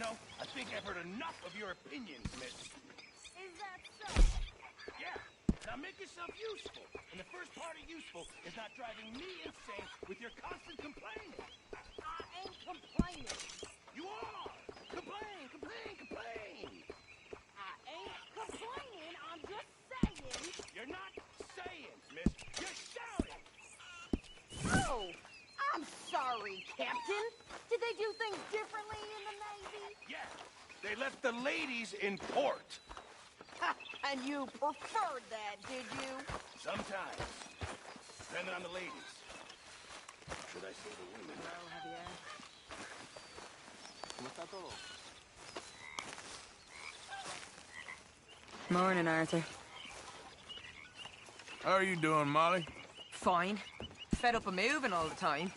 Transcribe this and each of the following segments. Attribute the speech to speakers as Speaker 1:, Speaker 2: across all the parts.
Speaker 1: know, I think I've heard enough of your opinions, miss.
Speaker 2: Is that so?
Speaker 1: Yeah. Now make yourself useful. And the first part of useful is not driving me insane with your constant complaining.
Speaker 2: I ain't complaining.
Speaker 1: You are! Complain, complain, complain!
Speaker 2: I ain't complaining. I'm just saying.
Speaker 1: You're not saying, miss. You're shouting!
Speaker 2: Oh, I'm sorry, Captain. Did they do things differently in the Navy?
Speaker 1: Yeah. They left the ladies in port.
Speaker 2: Ha, and you preferred that, did you?
Speaker 1: Sometimes. Depending on the ladies. Should I say the women?
Speaker 2: Well, Javier.
Speaker 3: ¿Cómo está todo?
Speaker 4: Morning, Arthur.
Speaker 5: How are you doing, Molly?
Speaker 4: Fine. Fed up of moving all the time.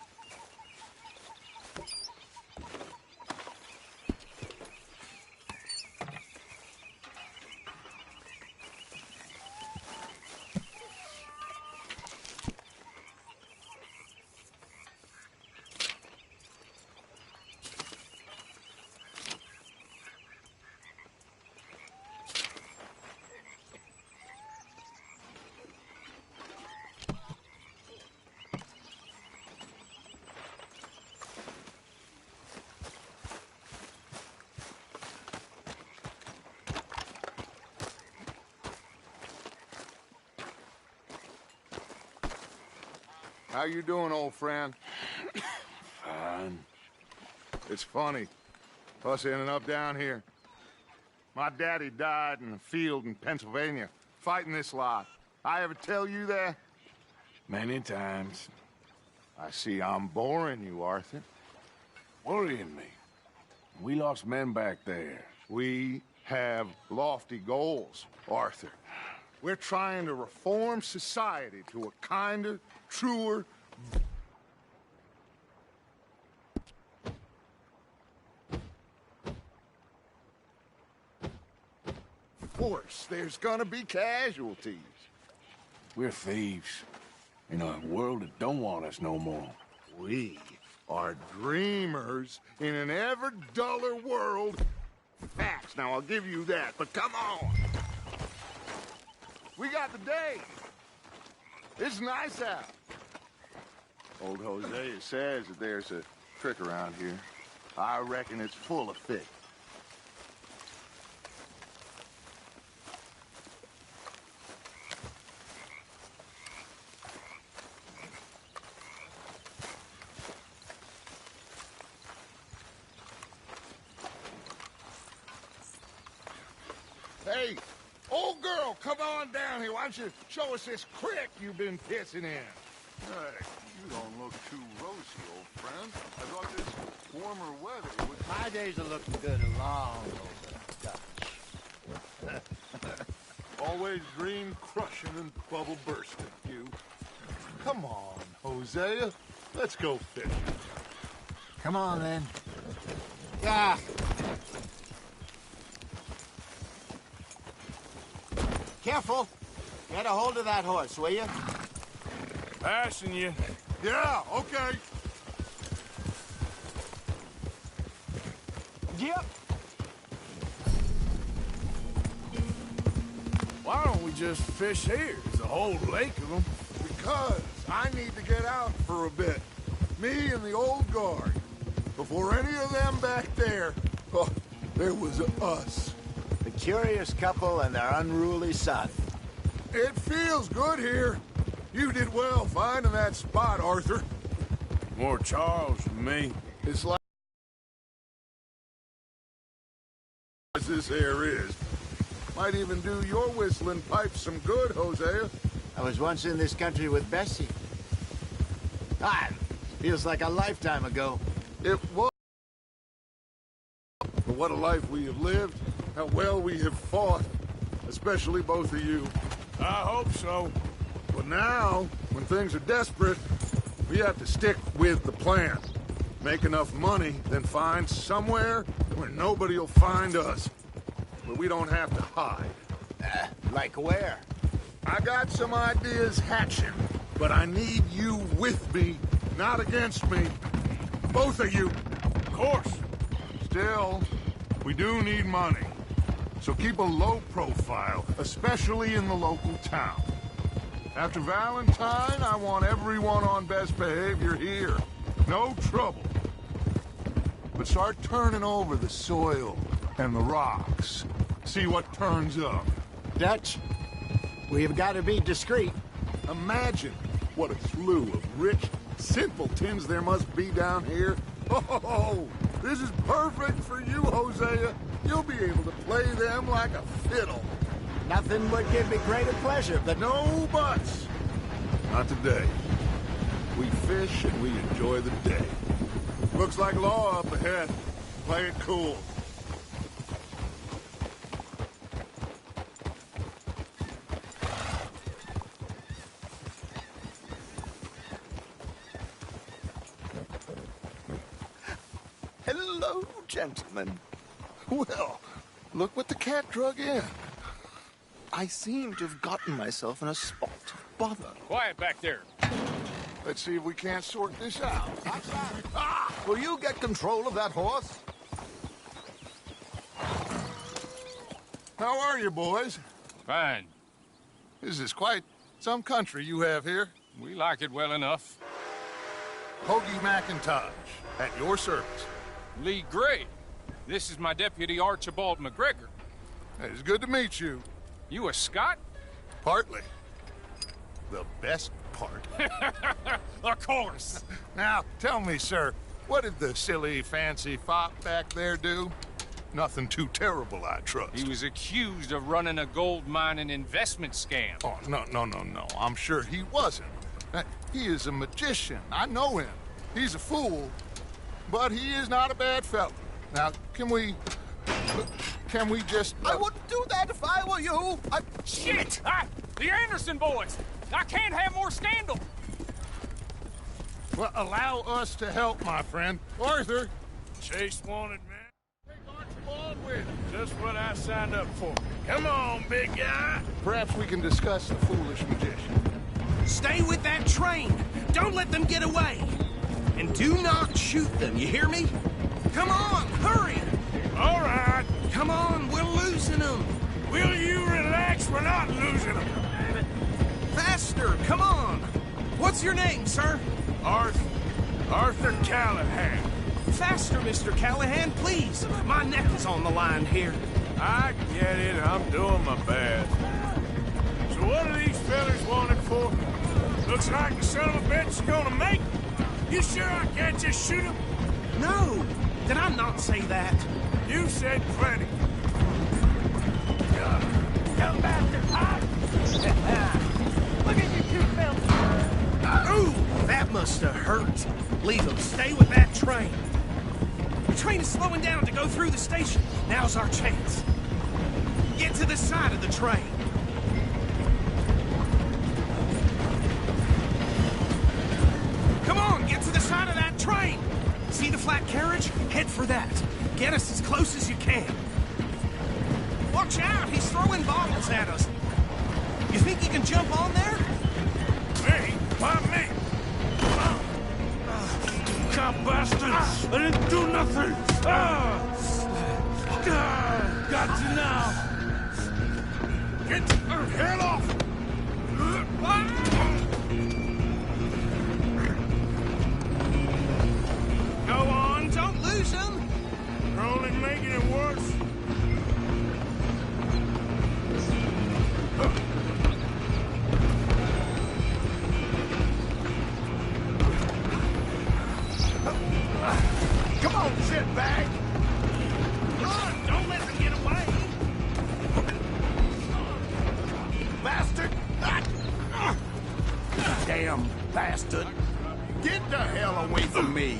Speaker 6: How you doing, old friend?
Speaker 5: Fine.
Speaker 6: It's funny, us ending up down here. My daddy died in a field in Pennsylvania, fighting this lot. I ever tell you that?
Speaker 5: Many times.
Speaker 6: I see I'm boring you, Arthur.
Speaker 5: Worrying me. We lost men back there.
Speaker 6: We have lofty goals, Arthur. We're trying to reform society to a kinder, truer... Of course, there's gonna be casualties.
Speaker 5: We're thieves. In a world that don't want us no more.
Speaker 6: We are dreamers in an ever duller world. Facts, now I'll give you that, but come on. We got the day. It's nice out. Old Hosea says that there's a trick around here. I reckon it's full of fish. Hey, old girl, come on down here. Why don't you show us this creek you've been pissing in?
Speaker 3: Hey, you don't look too rosy, old friend. I thought this warmer weather would...
Speaker 7: My days are looking good and long over.
Speaker 6: Always dream crushing and bubble bursting, you. Come on, Hosea. Let's go fishing.
Speaker 7: Come on, then. Yeah. Careful. Get a hold of that horse, will you?
Speaker 5: Passing you.
Speaker 6: Yeah, okay.
Speaker 7: Yep.
Speaker 5: Why don't we just fish here? There's a whole lake of them.
Speaker 6: Because I need to get out for a bit. Me and the old guard. Before any of them back there, oh, there was us.
Speaker 7: The curious couple and their unruly son.
Speaker 6: It feels good here. You did well finding that spot, Arthur.
Speaker 5: More Charles than me.
Speaker 6: It's like as this air is. Might even do your whistling pipes some good, Hosea.
Speaker 7: I was once in this country with Bessie. Ah, feels like a lifetime ago.
Speaker 6: It was. But what a life we have lived. How well we have fought. Especially both of you.
Speaker 5: I hope so.
Speaker 6: But now, when things are desperate, we have to stick with the plan. Make enough money, then find somewhere where nobody will find us. Where we don't have to hide.
Speaker 7: Like where?
Speaker 6: I got some ideas hatching, but I need you with me, not against me. Both of you.
Speaker 5: Of course.
Speaker 6: Still, We do need money. So keep a low profile, especially in the local town. After Valentine, I want everyone on best behavior here. No trouble. But start turning over the soil and the rocks. See what turns up.
Speaker 7: Dutch, we've got to be discreet.
Speaker 6: Imagine what a slew of rich simpletons there must be down here. Oh, this is perfect for you, Hosea. You'll be able to play them like a fiddle.
Speaker 7: Nothing would give me greater pleasure than...
Speaker 6: No buts. Not today. We fish and we enjoy the day. Looks like law up ahead. Play it cool.
Speaker 3: Hello, gentlemen. Well, look what the cat drug in. I seem to have gotten myself in a spot of bother.
Speaker 8: Quiet back there.
Speaker 6: Let's see if we can't sort this out.
Speaker 3: Will you get control of that horse?
Speaker 6: How are you, boys?
Speaker 8: Fine.
Speaker 6: This is quite some country you have here.
Speaker 8: We like it well enough.
Speaker 6: Hoagie McIntosh, at your service.
Speaker 8: Lee Gray. This is my deputy Archibald McGregor.
Speaker 6: It's good to meet you.
Speaker 8: You a Scot?
Speaker 6: Partly. The best part.
Speaker 8: Of course.
Speaker 6: Now, tell me, sir, what did the silly, fancy fop back there do? Nothing too terrible, I trust.
Speaker 8: He was accused of running a gold mining investment scam.
Speaker 6: Oh, no. I'm sure he wasn't. He is a magician. I know him. He's a fool, but he is not a bad fellow. Now, can we just...
Speaker 3: I wouldn't do that if I were you.
Speaker 8: Shit! The Anderson boys! I can't have more scandal!
Speaker 6: Well, allow us to help, my friend. Arthur!
Speaker 1: Chase wanted, man. Take Archibald with him. Just what I signed up for. Come on, big guy.
Speaker 6: Perhaps we can discuss the foolish magician.
Speaker 9: Stay with that train. Don't let them get away. And do not shoot them, you hear me? Come on, hurry!
Speaker 1: All right.
Speaker 9: Come on, we're losing them.
Speaker 1: Will you relax? We're not losing them.
Speaker 9: Faster, come on. What's your name, sir?
Speaker 1: Arthur Callahan.
Speaker 9: Faster, Mr. Callahan, please. My neck is on the line here.
Speaker 1: I get it. I'm doing my best. So what are these fellas wanted for? Looks like the son of a bitch is gonna make. You sure I can't just shoot him?
Speaker 9: No, did I not say that?
Speaker 1: You said plenty.
Speaker 2: Come bastard! Look at you two films!
Speaker 9: Ooh, that must have hurt. Leave them. Stay with that train. The train is slowing down to go through the station. Now's our chance. Get to the side of the train. Come on, get to the side of that train. See the flat carriage? Head for that. Get us as close as you can. Watch out, he's throwing bottles at us. You think you can jump on there?
Speaker 1: Me? Why me? God bastard! I didn't do nothing! Got you now! Get the hell off!
Speaker 9: Go on, don't lose him!
Speaker 1: You're only making it worse.
Speaker 3: Come on, shitbag!
Speaker 9: Run! Don't let them get away!
Speaker 3: Bastard! Damn bastard! Get the hell away from me!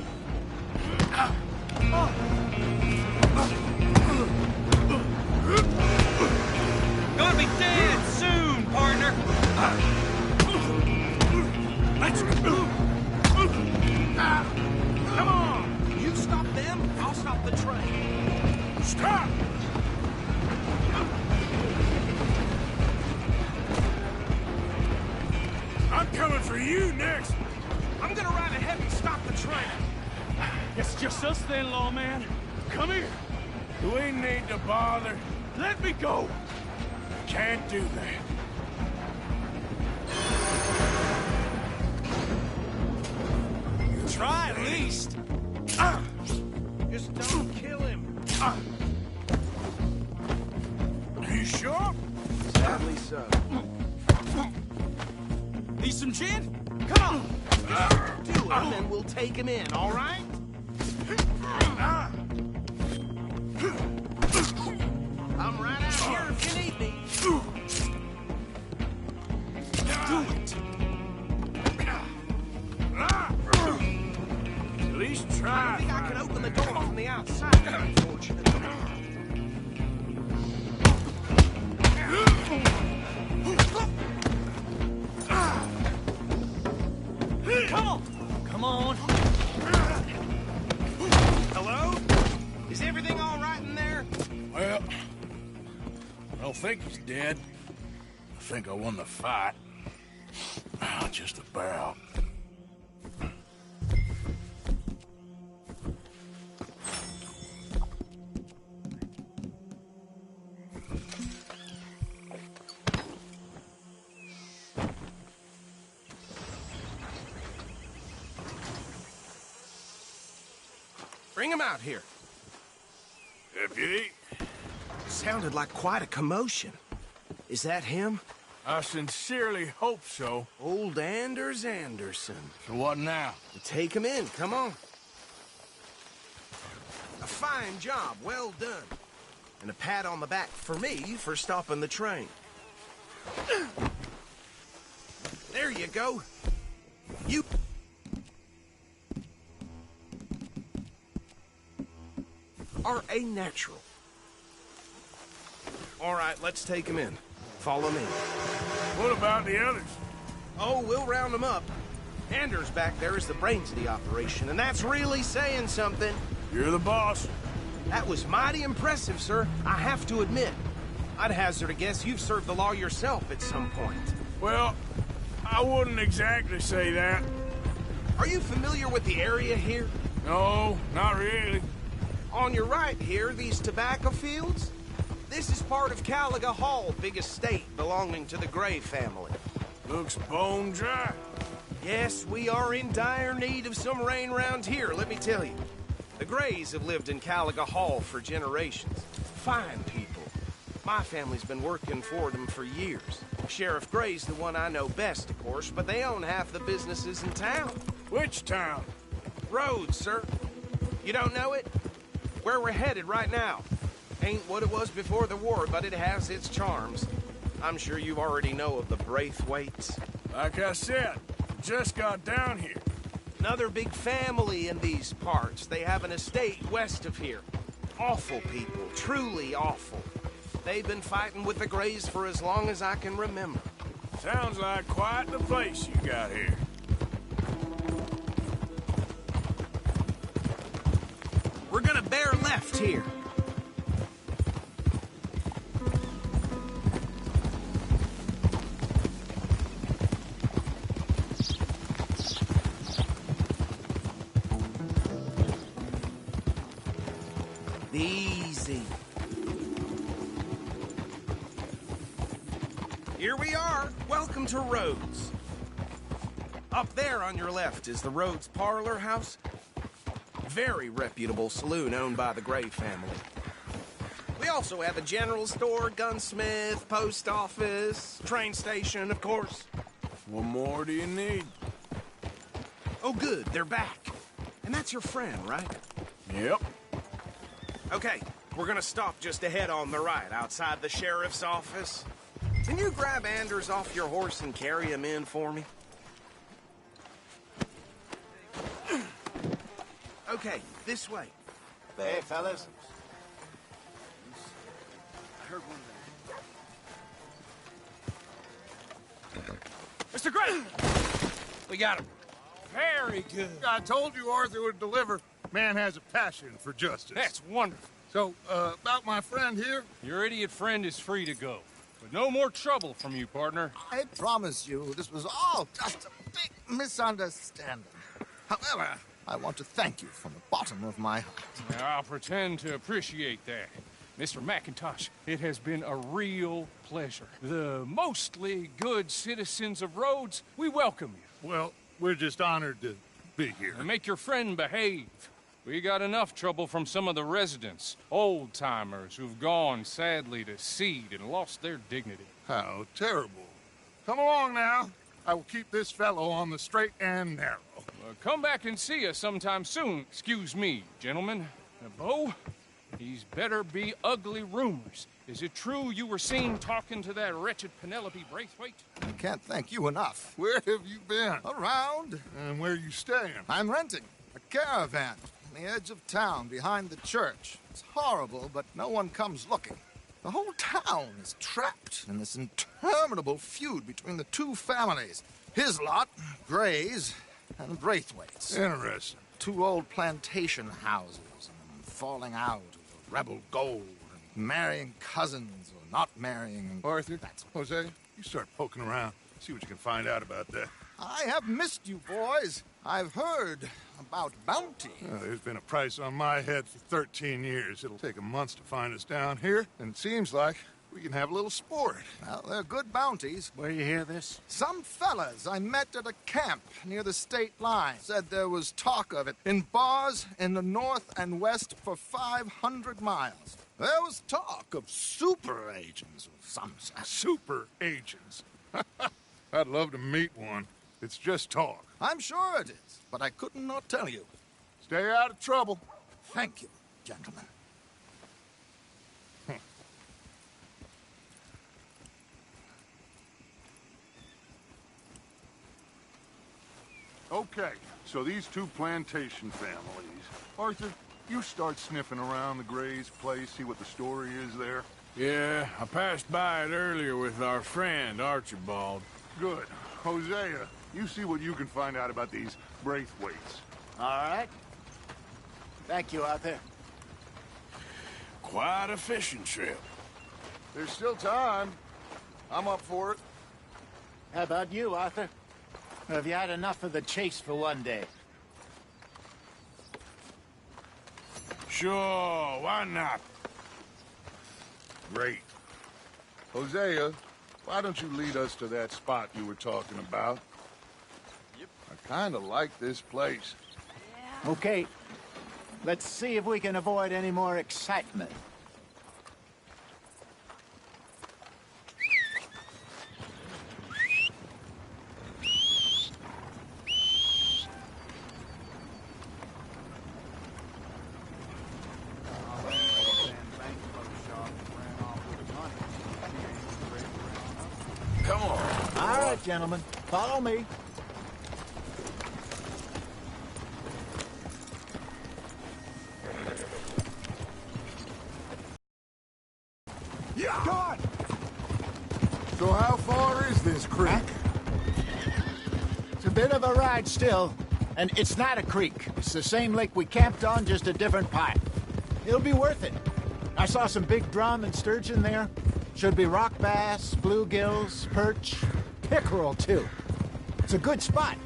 Speaker 9: Gonna be dead soon, partner! Let's go! Come on! You stop them, I'll stop the train.
Speaker 1: Stop! I'm coming for you next.
Speaker 9: I'm gonna ride ahead and stop the train.
Speaker 1: It's just us then, lawman. Come here. We need to bother.
Speaker 8: Let me go!
Speaker 1: Can't do that.
Speaker 9: Try at least. Just don't kill him.
Speaker 1: You sure?
Speaker 9: Sadly so. Need some gin? Come on! Do him and we'll take him in, all right? I'm right out here if you need me. Do it.
Speaker 1: At least
Speaker 9: I
Speaker 1: try.
Speaker 9: don't think I can open the door from the outside, unfortunately. Come on! Come on! Hello? Is everything all right in there?
Speaker 5: Well, I don't think he's dead. I think I won the fight. Just about.
Speaker 9: Bring him out here.
Speaker 1: Deputy,
Speaker 9: Sounded like quite a commotion. Is that him?
Speaker 1: I sincerely hope so.
Speaker 9: Old Anders Anderson.
Speaker 5: So what now?
Speaker 9: Take him in, come on. A fine job, well done. And a pat on the back for me for stopping the train. There you go. You... are a natural. All right, let's take him in. Follow me.
Speaker 1: What about the others?
Speaker 9: Oh, we'll round them up. Anders back there is the brains of the operation, and that's really saying something.
Speaker 1: You're the boss.
Speaker 9: That was mighty impressive, sir. I have to admit. I'd hazard a guess you've served the law yourself at some point.
Speaker 1: Well, I wouldn't exactly say that.
Speaker 9: Are you familiar with the area here?
Speaker 1: No, not really.
Speaker 9: On your right here, these tobacco fields? This is part of Caliga Hall, big estate belonging to the Gray family.
Speaker 1: Looks bone dry.
Speaker 9: Yes, we are in dire need of some rain round here, let me tell you. The Grays have lived in Caliga Hall for generations. Fine people. My family's been working for them for years. Sheriff Gray's the one I know best, of course, but they own half the businesses in town.
Speaker 1: Which town?
Speaker 9: Rhodes, sir. You don't know it? Where we're headed right now. Ain't what it was before the war, but it has its charms. I'm sure you already know of the Braithwaites.
Speaker 1: Like I said, just got down here.
Speaker 9: Another big family in these parts. They have an estate west of here. Awful people, truly awful. They've been fighting with the Grays for as long as I can remember.
Speaker 1: Sounds like quite the place you got here.
Speaker 9: We're gonna bear left here. Easy. Here we are. Welcome to Rhodes. Up there on your left is the Rhodes Parlor House. Very reputable saloon owned by the Gray family. We also have a general store, gunsmith, post office, train station, of course.
Speaker 1: What more do you need?
Speaker 9: Oh, good, they're back. And that's your friend, right?
Speaker 1: Yep.
Speaker 9: Okay, we're gonna stop just ahead on the right, outside the sheriff's office. Can you grab Anders off your horse and carry him in for me? Okay, this way.
Speaker 7: Hey, fellas.
Speaker 8: Mr. Gray! We got him. Very good.
Speaker 6: I told you Arthur would deliver. Man has a passion for justice.
Speaker 8: That's wonderful.
Speaker 6: So, about my friend here?
Speaker 8: Your idiot friend is free to go. But no more trouble from you, partner.
Speaker 3: I promise you, this was all just a big misunderstanding. However, I want to thank you from the bottom of my heart.
Speaker 8: I'll pretend to appreciate that. Mr. McIntosh, it has been a real pleasure. The mostly good citizens of Rhodes, we welcome you.
Speaker 6: Well, we're just honored to be here.
Speaker 8: And make your friend behave. We got enough trouble from some of the residents, old-timers who've gone, sadly, to seed and lost their dignity.
Speaker 6: How terrible. Come along now. I will keep this fellow on the straight and narrow.
Speaker 8: Come back and see us sometime soon. Excuse me, gentlemen. Bo, these better be ugly rumors. Is it true you were seen talking to that wretched Penelope Braithwaite?
Speaker 3: I can't thank you enough.
Speaker 6: Where have you been?
Speaker 3: Around.
Speaker 6: And where are you staying?
Speaker 3: I'm renting a caravan on the edge of town behind the church. It's horrible, but no one comes looking. The whole town is trapped in this interminable feud between the two families. His lot, Gray's, and Braithwaite's.
Speaker 6: Interesting.
Speaker 3: Two old plantation houses, and falling out over rebel gold, and marrying cousins or not marrying.
Speaker 6: Arthur, Jose, you start poking around. See what you can find out about that.
Speaker 3: I have missed you, boys. I've heard about bounty.
Speaker 6: There's been a price on my head for 13 years. It'll take 'em months to find us down here, and it seems like we can have a little sport.
Speaker 3: Well, they're good bounties.
Speaker 7: Where you hear this?
Speaker 3: Some fellas I met at a camp near the state line said there was talk of it in bars in the north and west for 500 miles. There was talk of super agents of some sort.
Speaker 6: Super agents. I'd love to meet one. It's just talk.
Speaker 3: I'm sure it is, but I couldn't not tell you.
Speaker 6: Stay out of trouble.
Speaker 3: Thank you, gentlemen.
Speaker 6: Okay, so these two plantation families. Arthur, you start sniffing around the Gray's place, see what the story is there.
Speaker 1: Yeah, I passed by it earlier with our friend, Archibald.
Speaker 6: Good. Hosea, you see what you can find out about these Braithwaites.
Speaker 7: All right. Thank you, Arthur.
Speaker 1: Quite a fishing trip.
Speaker 6: There's still time. I'm up for it.
Speaker 7: How about you, Arthur? Or have you had enough of the chase for one day?
Speaker 1: Sure, why not?
Speaker 6: Great. Hosea, why don't you lead us to that spot you were talking about? Yep. I kind of like this place.
Speaker 7: Okay. Let's see if we can avoid any more excitement.
Speaker 1: Come on.
Speaker 7: All right, gentlemen. Follow me.
Speaker 6: Yeah. God! So how far is this creek?
Speaker 7: It's a bit of a ride still, and it's not a creek. It's the same lake we camped on, just a different part. It'll be worth it. I saw some big drum and sturgeon there. Should be rock bass, bluegills, perch, pickerel, too. It's a good spot.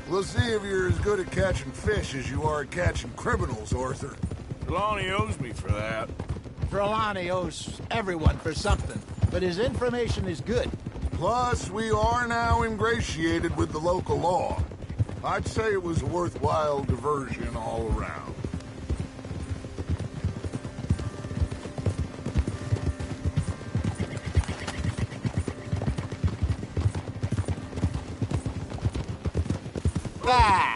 Speaker 6: We'll see if you're as good at catching fish as you are at catching criminals, Arthur.
Speaker 1: Trelawney owes me for that.
Speaker 7: Trelawney owes everyone for something, but his information is good.
Speaker 6: Plus, we are now ingratiated with the local law. I'd say it was a worthwhile diversion all around.
Speaker 7: Ah!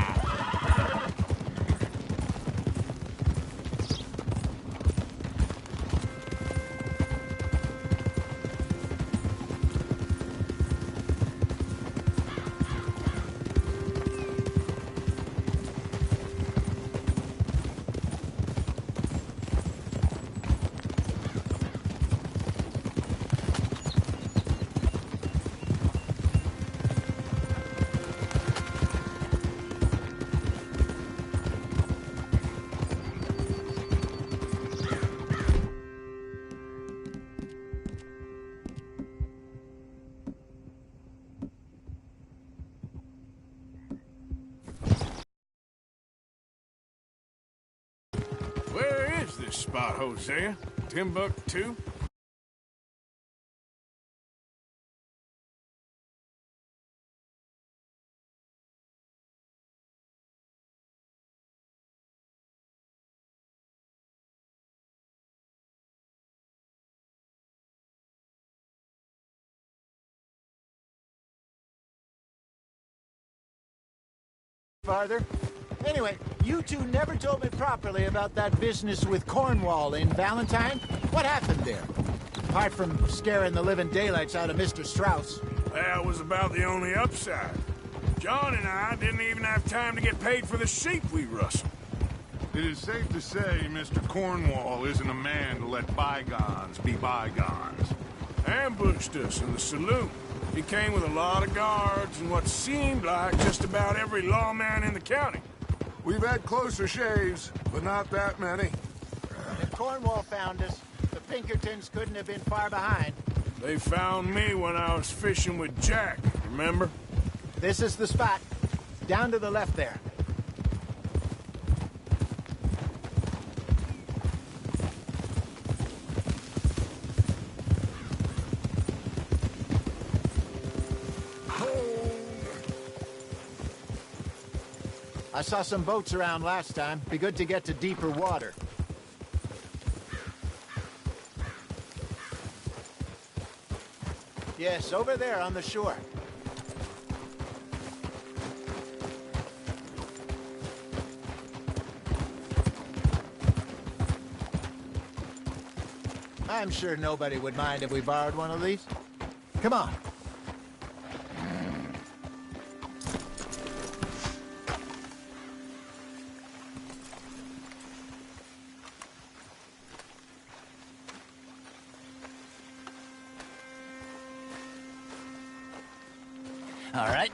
Speaker 1: this spot, Hosea? Timbuktu?
Speaker 7: Farther. Anyway, you two never told me properly about that business with Cornwall in Valentine. What happened there? Apart from scaring the living daylights out of Mr. Strauss.
Speaker 1: That was about the only upside. John and I didn't even have time to get paid for the sheep we rustled.
Speaker 6: It is safe to say Mr. Cornwall isn't a man to let bygones be bygones.
Speaker 1: Ambushed us in the saloon. He came with a lot of guards and what seemed like just about every lawman in the county.
Speaker 6: We've had closer shaves, but not that many.
Speaker 7: If Cornwall found us, the Pinkertons couldn't have been far behind.
Speaker 1: They found me when I was fishing with Jack, remember?
Speaker 7: This is the spot. Down to the left there. I saw some boats around last time. Be good to get to deeper water. Yes, over there on the shore. I'm sure nobody would mind if we borrowed one of these. Come on. All right.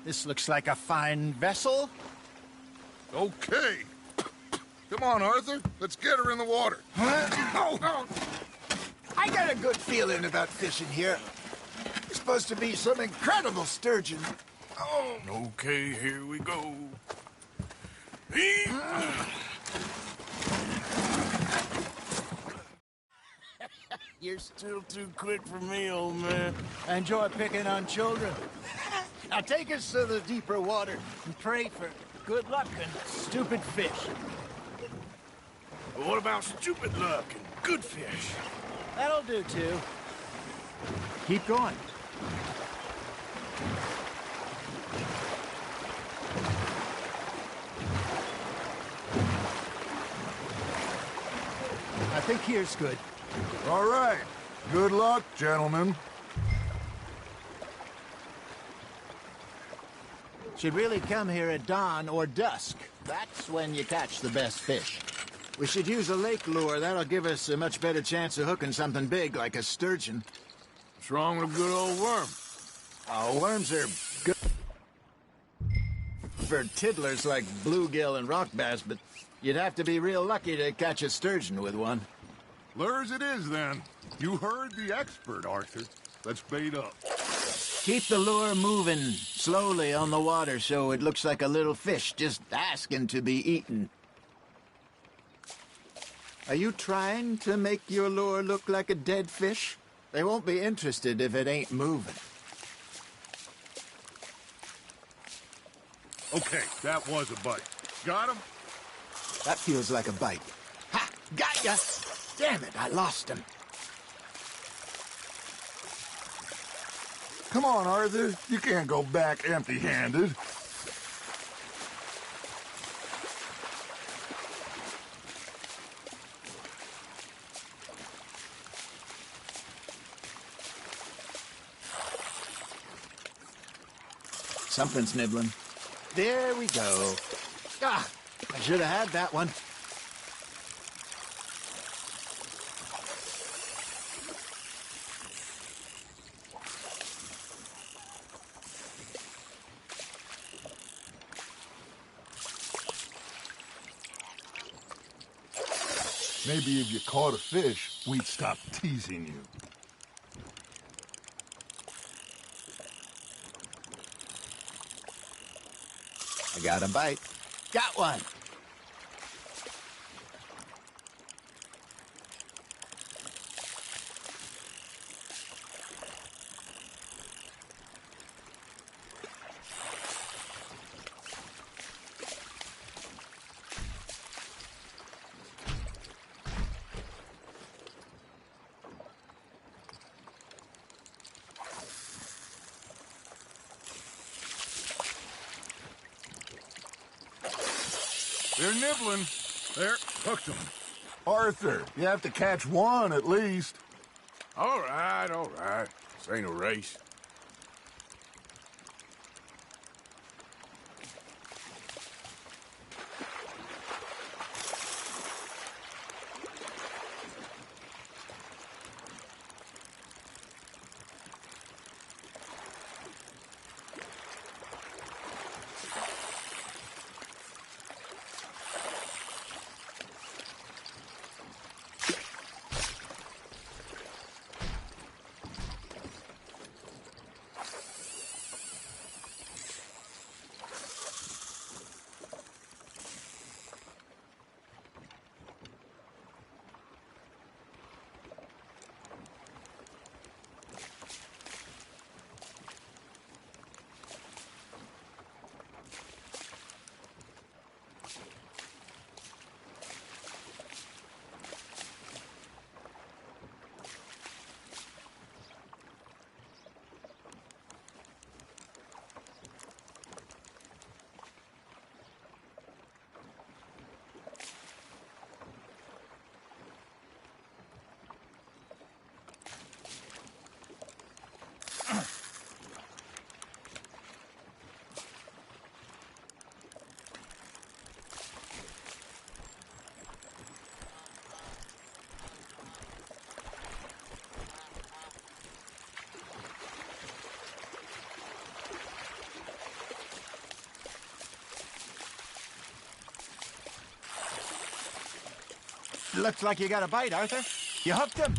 Speaker 7: This looks like a fine vessel.
Speaker 6: Okay. Come on, Arthur. Let's get her in the water.
Speaker 7: Oh. I got a good feeling about fishing here. It's supposed to be some incredible sturgeon. Oh.
Speaker 1: Okay, here we go. You're still too quick for me, old man.
Speaker 7: I enjoy picking on children. Now take us to the deeper water and pray for good luck and stupid fish.
Speaker 1: But what about stupid luck and good fish?
Speaker 7: That'll do, too. Keep going. I think here's good.
Speaker 6: All right. Good luck, gentlemen.
Speaker 7: Should really come here at dawn or dusk. That's when you catch the best fish. We should use a lake lure. That'll give us a much better chance of hooking something big like a sturgeon.
Speaker 1: What's wrong with a good old worm?
Speaker 7: Oh, worms are good for tiddlers like bluegill and rock bass, but you'd have to be real lucky to catch a sturgeon with one.
Speaker 6: Lures it is, then. You heard the expert, Arthur. Let's bait up.
Speaker 7: Keep the lure moving slowly on the water so it looks like a little fish just asking to be eaten. Are you trying to make your lure look like a dead fish? They won't be interested if it ain't moving.
Speaker 6: Okay, that was a bite. Got him?
Speaker 7: That feels like a bite. Ha! Got ya! Damn it, I lost him.
Speaker 6: Come on, Arthur. You can't go back empty-handed.
Speaker 7: Something's nibbling. There we go. Ah, I should have had that one.
Speaker 6: Maybe if you caught a fish, we'd stop teasing you.
Speaker 7: I got a bite. Got one.
Speaker 6: They're nibbling. There, hooked them. Arthur, you have to catch one at least.
Speaker 1: All right, all right. This ain't a race.
Speaker 7: Looks like you got a bite, Arthur. You hooked him.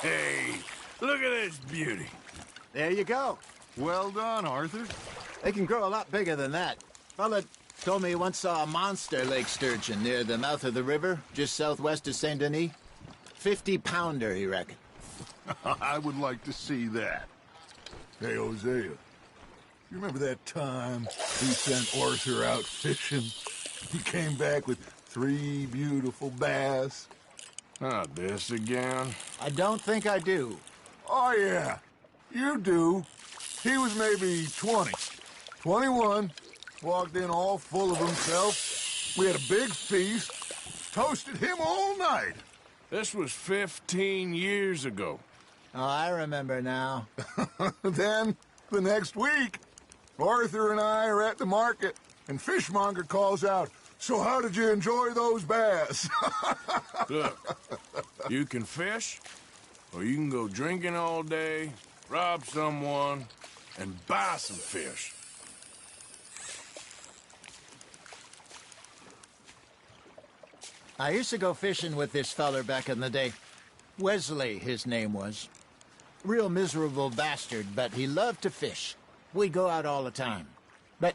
Speaker 1: Hey, look at this beauty.
Speaker 7: There you go.
Speaker 6: Well done, Arthur.
Speaker 7: They can grow a lot bigger than that. Fella told me he once saw a monster lake sturgeon near the mouth of the river, just southwest of Saint Denis. 50-pounder, he reckoned.
Speaker 6: I would like to see that. Hey, Hosea, you remember that time we sent Arthur out fishing? He came back with 3 beautiful bass.
Speaker 1: Not this again.
Speaker 7: I don't think I do.
Speaker 6: Oh, yeah, you do. He was maybe 20, 21, walked in all full of himself. We had a big feast, toasted him all night.
Speaker 1: This was 15 years ago.
Speaker 7: Oh, I remember now.
Speaker 6: Then, the next week, Arthur and I are at the market, and Fishmonger calls out, "So how did you enjoy those bass?"
Speaker 1: Look, you can fish, or you can go drinking all day, rob someone, and buy some fish.
Speaker 7: I used to go fishing with this feller back in the day. Wesley, his name was. Real miserable bastard, but he loved to fish. We'd go out all the time. But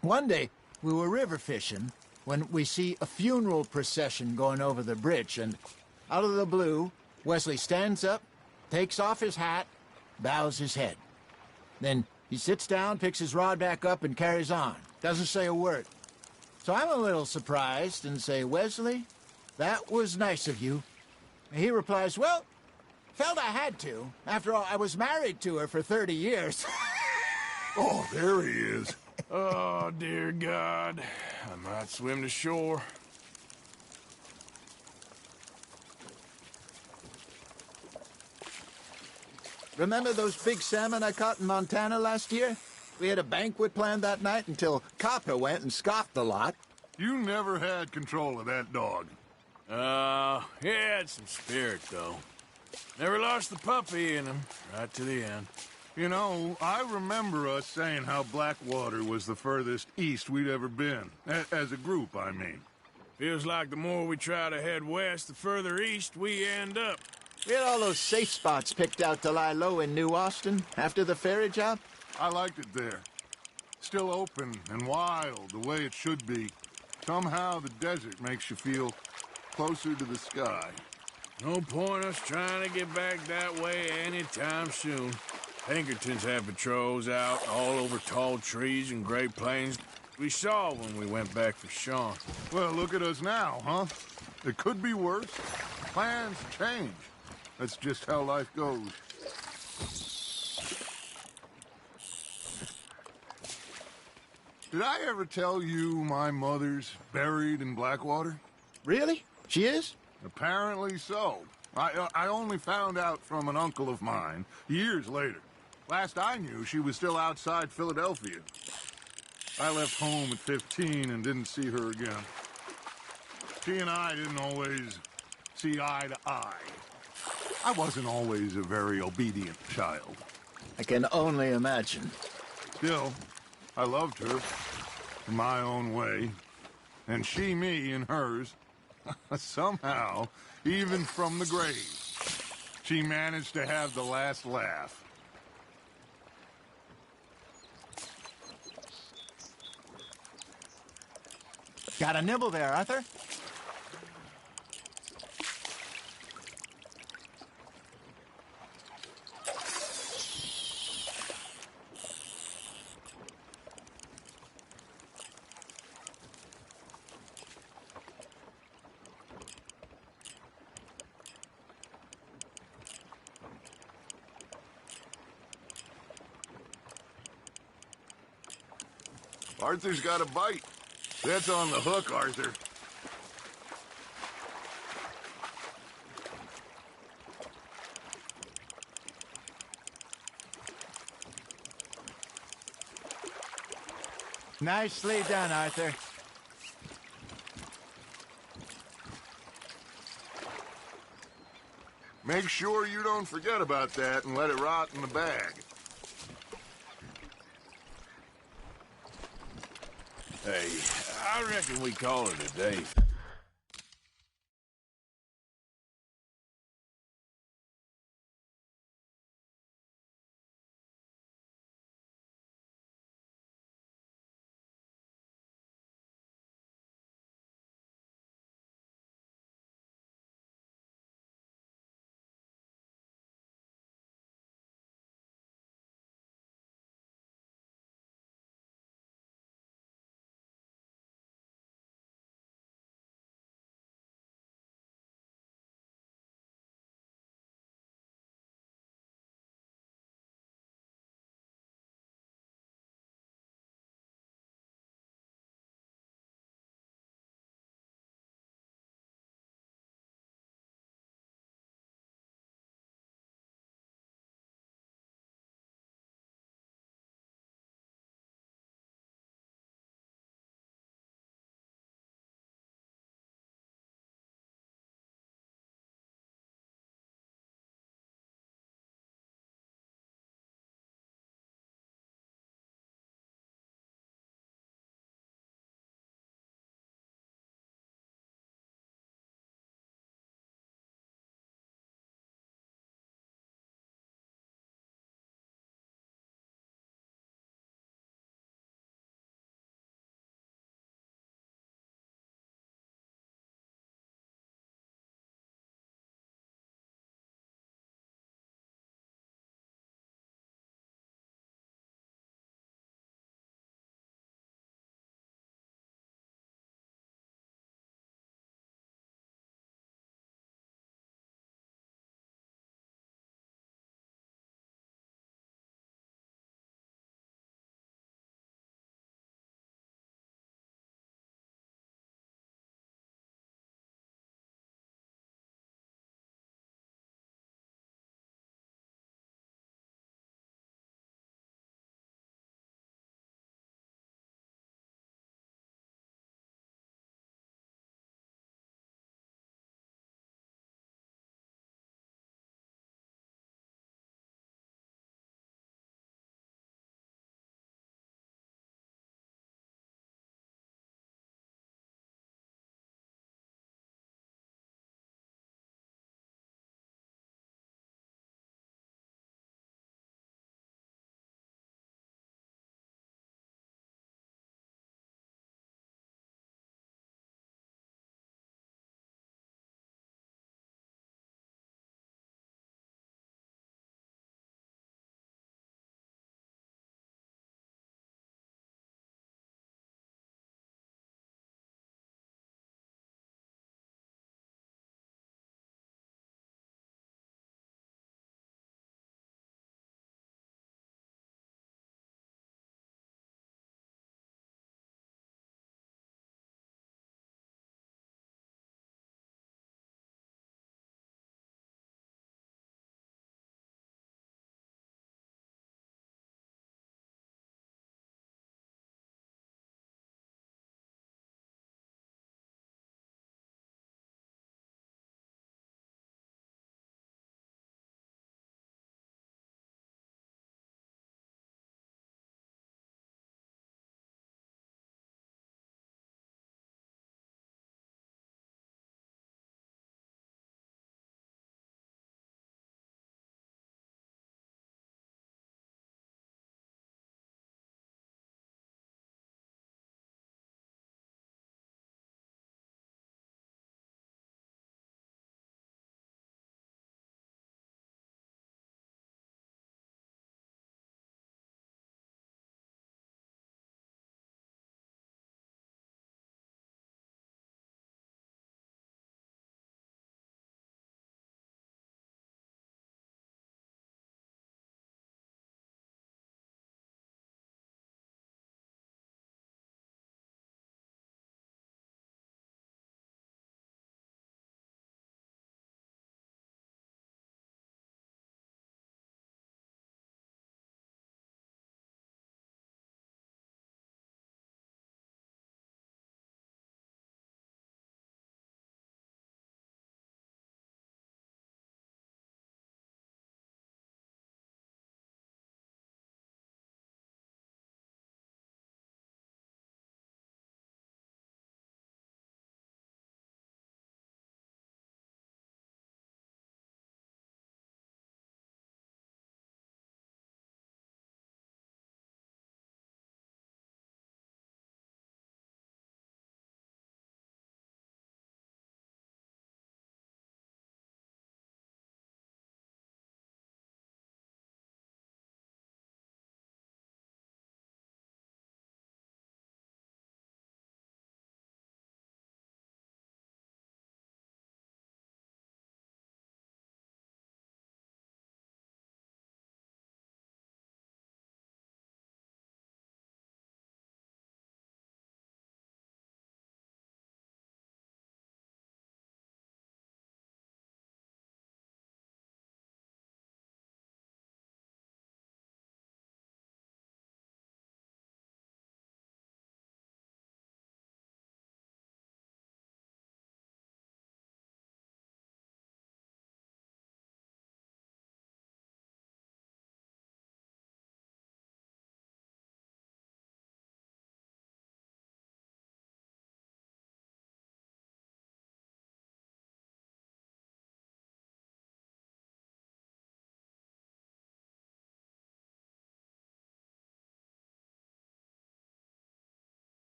Speaker 7: one day, we were river fishing when we see a funeral procession going over the bridge, and out of the blue, Wesley stands up, takes off his hat, bows his head. Then he sits down, picks his rod back up, and carries on. Doesn't say a word. So I'm a little surprised and say, "Wesley, that was nice of you." And he replies, "Well, felt I had to. After all, I was married to her for 30 years.
Speaker 6: Oh, there he is.
Speaker 1: Oh, dear God. I might swim to shore.
Speaker 7: Remember those big salmon I caught in Montana last year? We had a banquet planned that night until Copper went and scoffed the lot.
Speaker 6: You never had control of that dog.
Speaker 1: He had some spirit, though. Never lost the puppy in him, right to the end.
Speaker 6: You know, I remember us saying how Blackwater was the furthest east we'd ever been. As a group, I mean.
Speaker 1: Feels like the more we try to head west, the further east we end up.
Speaker 7: We had all those safe spots picked out to lie low in New Austin after the ferry job.
Speaker 6: I liked it there. Still open and wild, the way it should be. Somehow the desert makes you feel closer to the sky.
Speaker 5: No point us trying to get back that way anytime soon. Pinkertons have patrols out all over tall trees and Great Plains. We saw when we went back for Sean.
Speaker 6: Well, look at us now, huh? It could be worse. Plans change. That's just how life goes. Did I ever tell you my mother's buried in Blackwater?
Speaker 7: Really? She is?
Speaker 6: Apparently so. I only found out from an uncle of mine years later. Last I knew, she was still outside Philadelphia. I left home at 15 and didn't see her again. She and I didn't always see eye to eye. I wasn't always a very obedient child.
Speaker 7: I can only imagine.
Speaker 6: Still, I loved her in my own way, and she me in hers. Somehow, even from the grave, she managed to have the last laugh.
Speaker 7: Got a nibble there, Arthur?
Speaker 6: Arthur's got a bite. That's on the hook, Arthur.
Speaker 7: Nicely done, Arthur.
Speaker 6: Make sure you don't forget about that and let it rot in the bag.
Speaker 5: Hey, I reckon we call it a day.